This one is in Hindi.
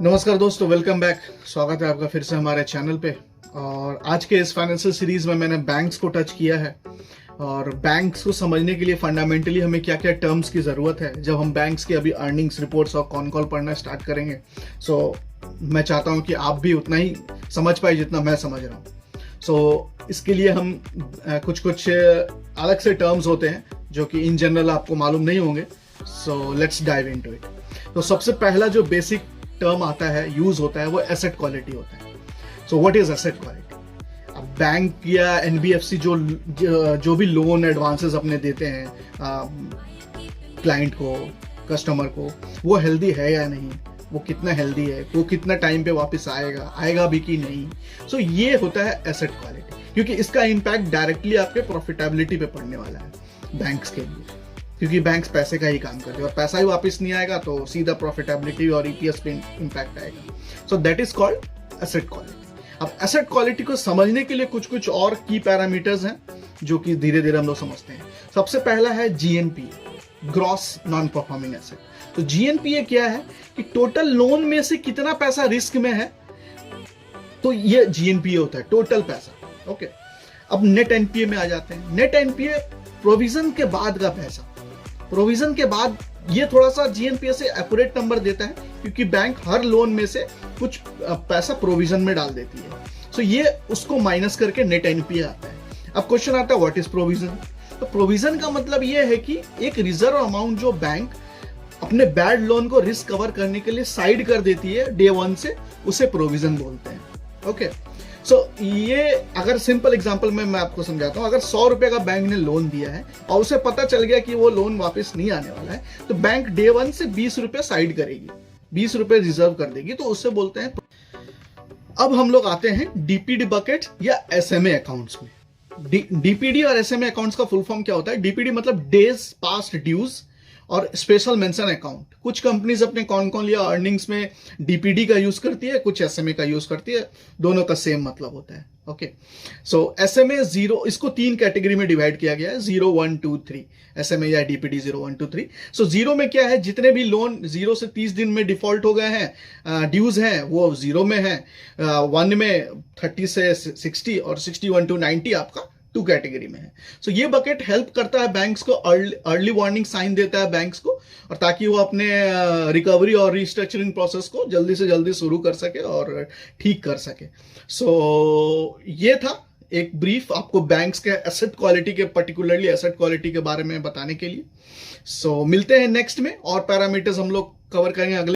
नमस्कार दोस्तों, वेलकम बैक। स्वागत है आपका फिर से हमारे चैनल पे। और आज के इस फाइनेंशियल सीरीज में मैंने बैंक्स को टच किया है और बैंक्स को समझने के लिए फंडामेंटली हमें क्या क्या टर्म्स की ज़रूरत है जब हम बैंक्स की अभी अर्निंग्स रिपोर्ट्स और कॉन कॉल पढ़ना स्टार्ट करेंगे। सो मैं चाहता हूँ कि आप भी उतना ही समझ पाए जितना मैं समझ रहा हूँ। इसके लिए हम कुछ कुछ अलग से टर्म्स होते हैं जो कि इन जनरल आपको मालूम नहीं होंगे। So let's dive into it. तो सबसे पहला जो बेसिक टर्म आता है, यूज होता है, वो एसेट क्वालिटी होता है। So what is asset quality? अब बैंक या एनबीएफसी जो भी लोन एडवांसेस अपने देते हैं क्लाइंट को, कस्टमर को, वो हेल्दी है या नहीं, वो कितना हेल्दी है, वो कितना टाइम पे वापस आएगा भी कि नहीं। सो ये होता है एसेट क्वालिटी, क्योंकि इसका इम्पैक्ट डायरेक्टली आपके प्रॉफिटेबिलिटी पे पड़ने वाला है बैंक्स के लिए, क्योंकि बैंक्स पैसे का ही काम करते हैं और पैसा ही वापस नहीं आएगा तो सीधा प्रॉफिटेबिलिटी और ईपीएस पे इम्पैक्ट आएगा। So that is called asset quality. अब एसेट क्वालिटी को समझने के लिए कुछ कुछ और की पैरामीटर्स हैं जो कि धीरे धीरे हम लोग समझते हैं। सबसे पहला है GNPA, gross non performing asset. तो जीएनपीए क्या है कि टोटल लोन में से कितना पैसा रिस्क में है, तो ये जीएनपीए होता है, टोटल पैसा। ओके, अब नेट एनपीए में आ जाते हैं। नेट एनपीए प्रोविजन के बाद का पैसा। प्रोविजन के बाद ये थोड़ा सा जीएनपीए से एक्यूरेट नंबर देता है, क्योंकि बैंक हर लोन में से कुछ पैसा प्रोविजन में डाल देती है। सो ये उसको माइनस करके नेट एनपीए आता है। अब क्वेश्चन आता है व्हाट इज प्रोविजन? तो प्रोविजन का मतलब ये है कि एक रिजर्व अमाउंट जो बैंक अपने बैड लोन को रिस्क कवर करने के लिए साइड कर देती है डे वन से, उसे प्रोविजन बोलते हैं। ओके, सो ये अगर सिंपल एग्जांपल में मैं आपको समझाता हूं, अगर 100 रुपए का बैंक ने लोन दिया है और उसे पता चल गया कि वो लोन वापस नहीं आने वाला है, तो बैंक डे वन से 20 रुपए साइड करेगी, 20 रुपए रिजर्व कर देगी, तो उससे बोलते हैं। अब हम लोग आते हैं डीपीडी बकेट या एसएमए अकाउंट्स में। डीपीडी और एसएमए अकाउंट्स का फुल फॉर्म क्या होता है? डीपीडी मतलब डेज पास्ट ड्यूज और स्पेशल मेंशन अकाउंट। कुछ कंपनीज अपने कॉन या अर्निंग्स में डीपीडी का यूज करती है, कुछ एसएमए का यूज करती है, दोनों का सेम मतलब होता है। ओके, सो एसएमए जीरो, इसको 3 कैटेगरी में डिवाइड किया गया है, 0, 1, 2, 3। एसएमए या डीपीडी 0, 1, 2, 3। सो जीरो में क्या है? जितने भी लोन 0 से 30 दिन में डिफॉल्ट हो गए हैं, ड्यूज हैं, वो जीरो में है। 1 में 30 से 60 और 61 to 90 आपका 2 कैटेगरी में है। सो ये बकेट हेल्प करता है बैंक्स को, अर्ली वार्निंग साइन देता है बैंक्स को, और ताकि वो अपने रिकवरी और रिस्ट्रक्चरिंग प्रोसेस को जल्दी से जल्दी शुरू कर सके और ठीक कर सके। सो ये था एक ब्रीफ आपको बैंक्स के एसेट क्वालिटी के, पर्टिकुलरली एसेट क्वालिटी के बारे में बताने के लिए। सो मिलते हैं नेक्स्ट में, और पैरामीटर्स हम लोग कवर करेंगे अगले